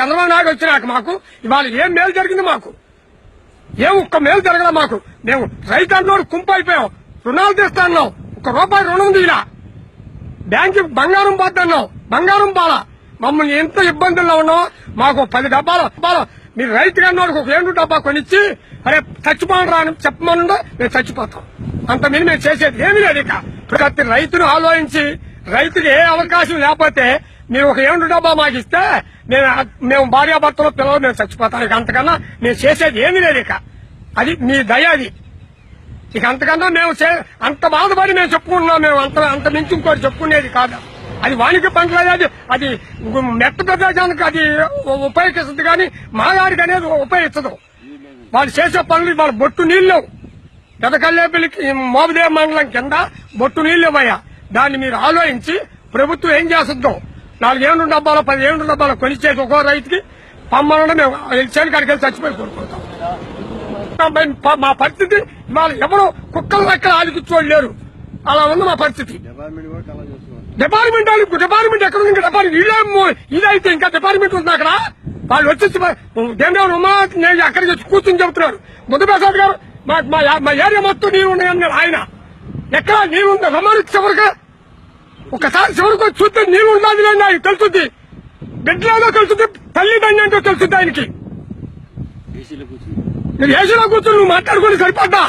చంద్రబాబు నాయుడు వచ్చినాక మాకు ఇవాళ ఏం మేలు జరిగింది? మాకు ఏం ఒక్క మేలు జరగదా? మాకు మేము రైతు అన్నోడు కుంపు అయిపోయాం. రుణాలు తెస్తా అన్నాం, ₹1 రుణం తీలా. బ్యాంకు బంగారం పోద్దన్నాం, బంగారం బాల. మమ్మల్ని ఎంత ఇబ్బందుల్లో ఉన్నామో మాకు 10 డబ్బాలు మీరు రైతు అన్నోడికి ఒక 7 డబ్బా కొనిచ్చి అరే చచ్చిపోను అని చెప్పమనుండో మేము చచ్చిపోతాం. అంత మీద మేము చేసేది ఏమీ లేదు. ఇక ప్రతి రైతును ఆలోచించి రైతుకి ఏ అవకాశం లేకపోతే మీరు ఒక 7 డబ్బా మాకు ఇస్తే మేము భార్యాభర్తలు పిల్లలు మేము చచ్చిపోతాం. ఇక అంతకన్నా మేము చేసేది ఏమీ లేదు. ఇక అది మీ దయ. అది ఇక అంతకన్నా మేము అంత బాధపడి మేము చెప్పుకుంటున్నాం. మేము అంత మించి ఇంకోటి చెప్పుకునేది కాదు. అది వాణిజ్య పంటలు అది మెట్ట ప్రదేశానికి అది ఉపయోగిస్తుంది, కానీ మాగాడికి అనేది ఉపయోగించదు. వాళ్ళు చేసే పనులు వాళ్ళ బొట్టు నీళ్లు పెదకల్లేపల్లికి మోబదేవ మండలం కింద బొట్టు నీళ్లు ఇవ్వయా. దాన్ని మీరు ఆలోచించి ప్రభుత్వం ఏం చేస్తుందో 4 7 డబ్బాలు 10 7 డబ్బాలు కొనిచ్చేసి ఒక్కో రైతుకి పమ్మలను మేము చేను కాడికి వెళ్ళి చచ్చిపోయి కోరుకుంటాం. మా పరిస్థితి ఇవాళ ఎవరు కుక్కలు లెక్కలు ఆదికిచ్చోళ్ళు లేరు. అలా ఉంది మా పరిస్థితి. డిపార్ట్మెంట్ ఎక్కడ ఉంది? ఇంకా డిపార్ట్మెంట్ ఇదైతే ఇంకా డిపార్ట్మెంట్ ఉంది అక్కడ. వాళ్ళు వచ్చేసి దేవదేవుడు నేను అక్కడికి వచ్చి కూర్చొని చెబుతున్నారు. ముద్దప్రసాద్ గారు మా ఏరియా మొత్తం నీరు ఉన్నాయని ఆయన ఎక్కడ నీరు ఉందో రమ్మని చివరికి ఒకసారి చివరికి వచ్చి చూస్తే నీరు ఉన్నది లేని ఆయనకి తెలుస్తుంది. బిడ్డలో తెలుస్తుంది, తల్లిదండ్రులు ఏంటో తెలుస్తుంది ఆయనకి. ఏసీలో కూర్చొని నువ్వు మాట్లాడుకుని సరిపడ్డా.